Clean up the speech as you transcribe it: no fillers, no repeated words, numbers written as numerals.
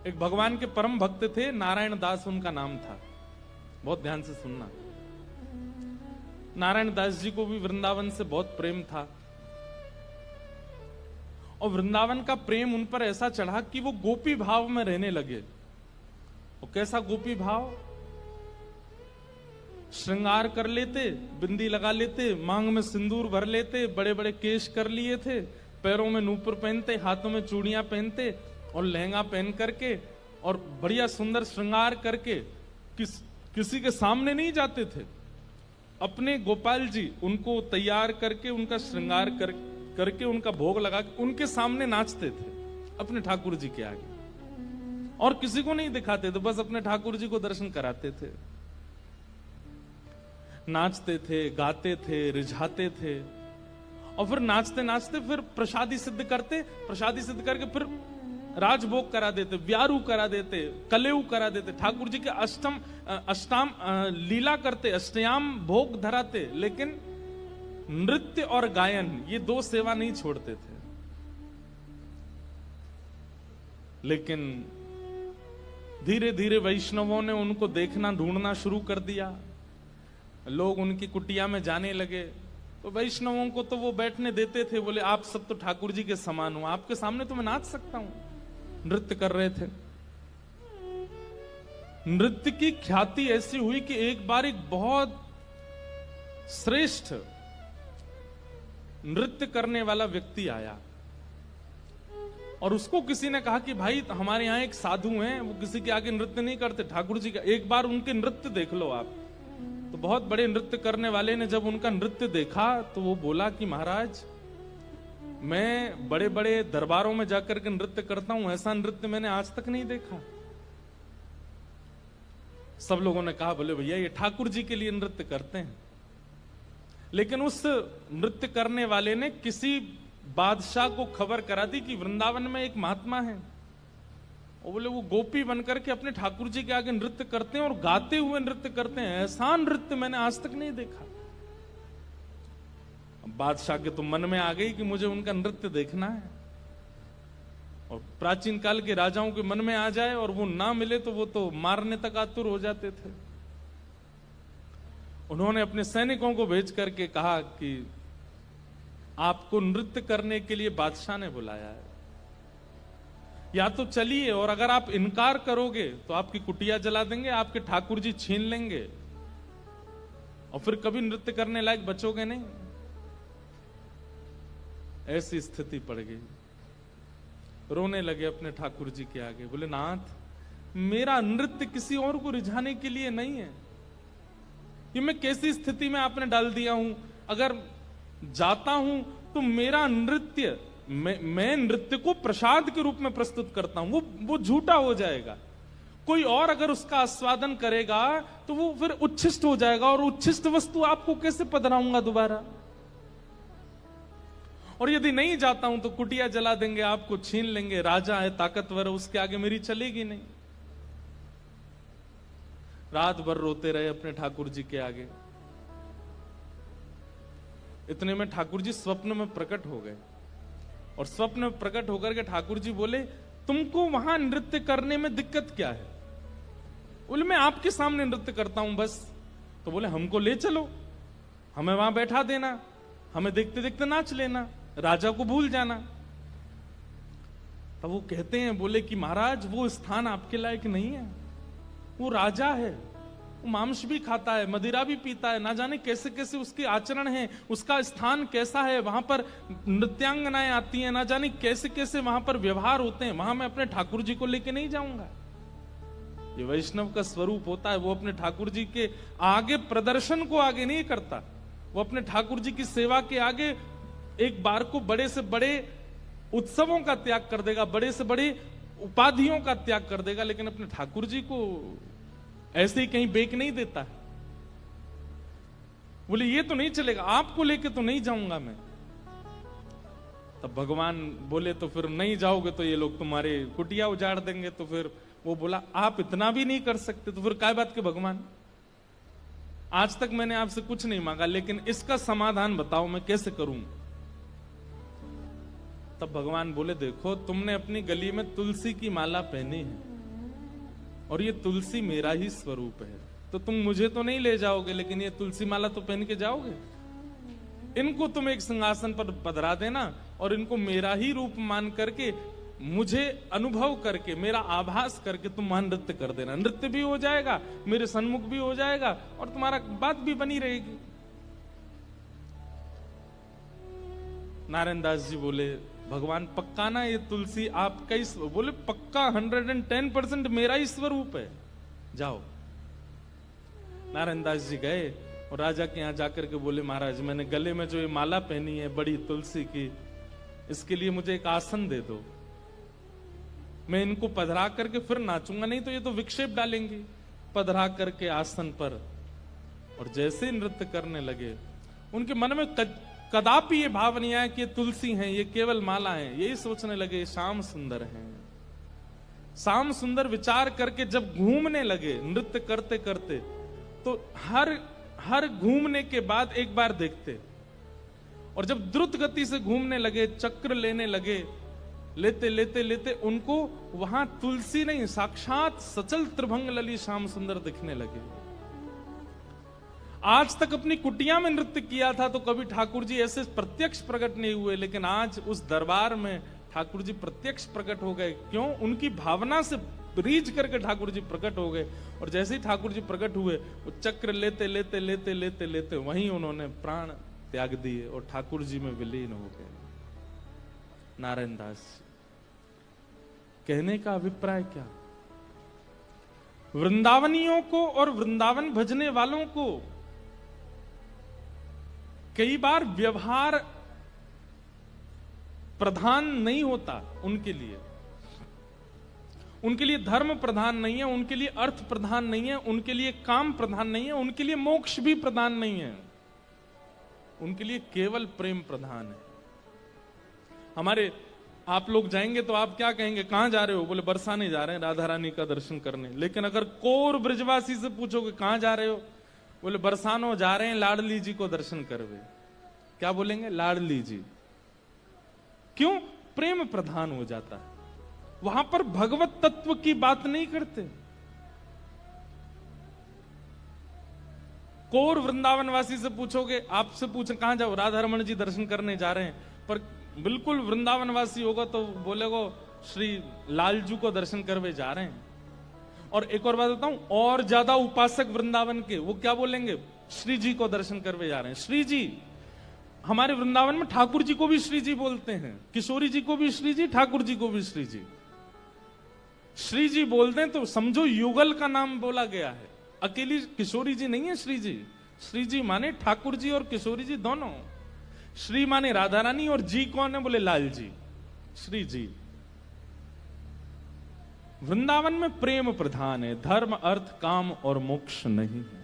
एक भगवान के परम भक्त थे, नारायण दास उनका नाम था। बहुत ध्यान से सुनना। नारायण दास जी को भी वृंदावन से बहुत प्रेम था, और वृंदावन का प्रेम उन पर ऐसा चढ़ा कि वो गोपी भाव में रहने लगे। और कैसा गोपी भाव? श्रृंगार कर लेते, बिंदी लगा लेते, मांग में सिंदूर भर लेते, बड़े बड़े केश कर लिए थे, पैरों में नूपुर पहनते, हाथों में चूड़ियां पहनते और लहंगा पहन करके और बढ़िया सुंदर श्रृंगार करके किसी के सामने नहीं जाते थे। अपने गोपाल जी उनको तैयार करके, उनका श्रृंगार करके उनका भोग लगा के उनके सामने नाचते थे, अपने ठाकुर जी के आगे, और किसी को नहीं दिखाते थे, बस अपने ठाकुर जी को दर्शन कराते थे। नाचते थे, गाते थे, रिझाते थे, और फिर नाचते नाचते फिर प्रसादी सिद्ध करते, प्रसादी सिद्ध करके फिर राजभोग करा देते, व्यारू करा देते, कलेऊ करा देते, ठाकुर जी के अष्टाम लीला करते, अष्टयाम भोग धराते, लेकिन नृत्य और गायन ये दो सेवा नहीं छोड़ते थे। लेकिन धीरे धीरे वैष्णवों ने उनको देखना, ढूंढना शुरू कर दिया। लोग उनकी कुटिया में जाने लगे, तो वैष्णवों को तो वो बैठने देते थे, बोले आप सब तो ठाकुर जी के समान हो, आपके सामने तो मैं नाच सकता हूं। नृत्य कर रहे थे। नृत्य की ख्याति ऐसी हुई कि एक बार एक बहुत श्रेष्ठ नृत्य करने वाला व्यक्ति आया, और उसको किसी ने कहा कि भाई हमारे यहां एक साधु हैं, वो किसी के आगे नृत्य नहीं करते, ठाकुर जी का एक बार उनके नृत्य देख लो आप। तो बहुत बड़े नृत्य करने वाले ने जब उनका नृत्य देखा तो वो बोला कि महाराज, मैं बड़े बड़े दरबारों में जाकर के नृत्य करता हूं, ऐसा नृत्य मैंने आज तक नहीं देखा। सब लोगों ने कहा बोले भैया ये ठाकुर जी के लिए नृत्य करते हैं। लेकिन उस नृत्य करने वाले ने किसी बादशाह को खबर करा दी कि वृंदावन में एक महात्मा है, और बोले वो गोपी बनकर के अपने ठाकुर जी के आगे नृत्य करते हैं और गाते हुए नृत्य करते हैं, ऐसा नृत्य मैंने आज तक नहीं देखा। बादशाह के तो मन में आ गई कि मुझे उनका नृत्य देखना है, और प्राचीन काल के राजाओं के मन में आ जाए और वो ना मिले तो वो तो मारने तक आतुर हो जाते थे। उन्होंने अपने सैनिकों को भेज करके कहा कि आपको नृत्य करने के लिए बादशाह ने बुलाया है, या तो चलिए, और अगर आप इनकार करोगे तो आपकी कुटिया जला देंगे, आपके ठाकुर जी छीन लेंगे, और फिर कभी नृत्य करने लायक बचोगे नहीं। ऐसी स्थिति पड़ गई। रोने लगे अपने ठाकुर जी के आगे, बोले नाथ मेरा नृत्य किसी और को रिझाने के लिए नहीं है, ये मैं कैसी स्थिति में आपने डाल दिया हूं। अगर जाता हूं तो मेरा नृत्य, मैं नृत्य को प्रसाद के रूप में प्रस्तुत करता हूं, वो झूठा हो जाएगा। कोई और अगर उसका आस्वादन करेगा तो वो फिर उच्छिष्ट हो जाएगा, और उच्छिष्ट वस्तु आपको कैसे पधराऊंगा दोबारा। और यदि नहीं जाता हूं तो कुटिया जला देंगे, आपको छीन लेंगे, राजा है ताकतवर है, उसके आगे मेरी चलेगी नहीं। रात भर रोते रहे अपने ठाकुर जी के आगे। इतने में ठाकुर जी स्वप्न में प्रकट हो गए, और स्वप्न में प्रकट होकर के ठाकुर जी बोले तुमको वहां नृत्य करने में दिक्कत क्या है? बोले मैं आपके सामने नृत्य करता हूं बस। तो बोले हमको ले चलो, हमें वहां बैठा देना, हमें देखते देखते नाच लेना, राजा को भूल जाना। तब वो कहते हैं, बोले कि महाराज वो स्थान आपके लायक नहीं है, वो राजा है, वो मांस भी खाता है, मदिरा भी पीता है, ना जाने कैसे कैसे उसके आचरण है, उसका स्थान कैसा है, वहां पर नृत्यांगनाएं आती हैं, ना जाने कैसे कैसे वहां पर व्यवहार होते हैं, वहां मैं अपने ठाकुर जी को लेके नहीं जाऊंगा। ये वैष्णव का स्वरूप होता है, वो अपने ठाकुर जी के आगे प्रदर्शन को आगे नहीं करता, वो अपने ठाकुर जी की सेवा के आगे एक बार को बड़े से बड़े उत्सवों का त्याग कर देगा, बड़े से बड़े उपाधियों का त्याग कर देगा, लेकिन अपने ठाकुर जी को ऐसे ही कहीं बेक नहीं देता है। बोले ये तो नहीं चलेगा, आपको लेके तो नहीं जाऊंगा मैं। तब भगवान बोले तो फिर नहीं जाओगे तो ये लोग तुम्हारे कुटिया उजाड़ देंगे। तो फिर वो बोला आप इतना भी नहीं कर सकते, तो फिर काय बात के भगवान, आज तक मैंने आपसे कुछ नहीं मांगा, लेकिन इसका समाधान बताओ मैं कैसे करूं। तब भगवान बोले देखो तुमने अपनी गली में तुलसी की माला पहनी है, और ये तुलसी मेरा ही स्वरूप है, तो तुम मुझे तो नहीं ले जाओगे, लेकिन ये तुलसी माला तो पहन के जाओगे। इनको तुम एक सिंहासन पर पधरा देना और इनको मेरा ही रूप मान करके, मुझे अनुभव करके, मेरा आभास करके तुम वहां नृत्य कर देना। नृत्य भी हो जाएगा, मेरे सन्मुख भी हो जाएगा और तुम्हारा बात भी बनी रहेगी। नारायण दास जी बोले, भगवान पक्का ना ये तुलसी आपका ही? बोले पक्का, 110% मेरा ही स्वरूप है, जाओ। नारायण दास जी गए और राजा के यहां जाकर के बोले, महाराज मैंने गले में जो ये माला पहनी है बड़ी तुलसी की, इसके लिए मुझे एक आसन दे दो, मैं इनको पधरा करके फिर नाचूंगा, नहीं तो ये तो विक्षेप डालेंगी। पधरा करके आसन पर, और जैसे नृत्य करने लगे, उनके मन में कदापि ये भाव नहीं आया कि ये तुलसी हैं, ये केवल माला हैं। यही सोचने लगे श्याम सुंदर हैं। श्याम सुंदर विचार करके जब घूमने लगे नृत्य करते करते, तो हर घूमने के बाद एक बार देखते, और जब द्रुत गति से घूमने लगे, चक्र लेने लगे, लेते लेते लेते उनको वहां तुलसी नहीं, साक्षात सचल त्रिभंग लली श्याम सुंदर दिखने लगे। आज तक अपनी कुटिया में नृत्य किया था तो कभी ठाकुर जी ऐसे प्रत्यक्ष प्रकट नहीं हुए, लेकिन आज उस दरबार में ठाकुर जी प्रत्यक्ष प्रकट हो गए। क्यों? उनकी भावना से रीझ करके ठाकुर जी प्रकट हो गए, और जैसे ही ठाकुर जी प्रकट हुए, वो चक्र लेते लेते लेते लेते लेते वहीं उन्होंने प्राण त्याग दिए और ठाकुर जी में विलीन हो गए। नारायण दास कहने का अभिप्राय क्या? वृंदावनियों को और वृंदावन भजने वालों को कई बार व्यवहार प्रधान नहीं होता, उनके लिए धर्म प्रधान नहीं है, उनके लिए अर्थ प्रधान नहीं है, उनके लिए काम प्रधान नहीं है, उनके लिए मोक्ष भी प्रधान नहीं है, उनके लिए केवल प्रेम प्रधान है। हमारे आप लोग जाएंगे तो आप क्या कहेंगे, कहां जा रहे हो? बोले बरसाने जा रहे हैं, राधा रानी का दर्शन करने। लेकिन अगर कोर ब्रजवासी से पूछोगे कहां जा रहे हो, बोले बरसानो जा रहे हैं लाडली जी को दर्शन करवे। क्या बोलेंगे? लाडली जी। क्यों? प्रेम प्रधान हो जाता है, वहां पर भगवत तत्व की बात नहीं करते। कोर वृंदावनवासी से पूछोगे, आपसे पूछे कहां जाओ, राधा रमण जी दर्शन करने जा रहे हैं, पर बिल्कुल वृंदावनवासी होगा तो बोलेगो श्री लालजू को दर्शन करवे जा रहे हैं। और एक और बात बताऊं, और ज्यादा उपासक वृंदावन के, वो क्या बोलेंगे? श्री जी को दर्शन करवे जा रहे हैं। श्री जी, हमारे वृंदावन में ठाकुर जी को भी श्री जी बोलते हैं, किशोरी जी को भी श्री जी, ठाकुर जी को भी श्री जी। श्री जी बोलते हैं तो समझो युगल का नाम बोला गया है, अकेली किशोरी जी नहीं है श्री जी। श्री जी माने ठाकुर जी और किशोरी जी दोनों। श्री माने राधा रानी, और जी कौन है? बोले लाल जी, श्री जी। वृंदावन में प्रेम प्रधान है, धर्म अर्थ काम और मोक्ष नहीं है।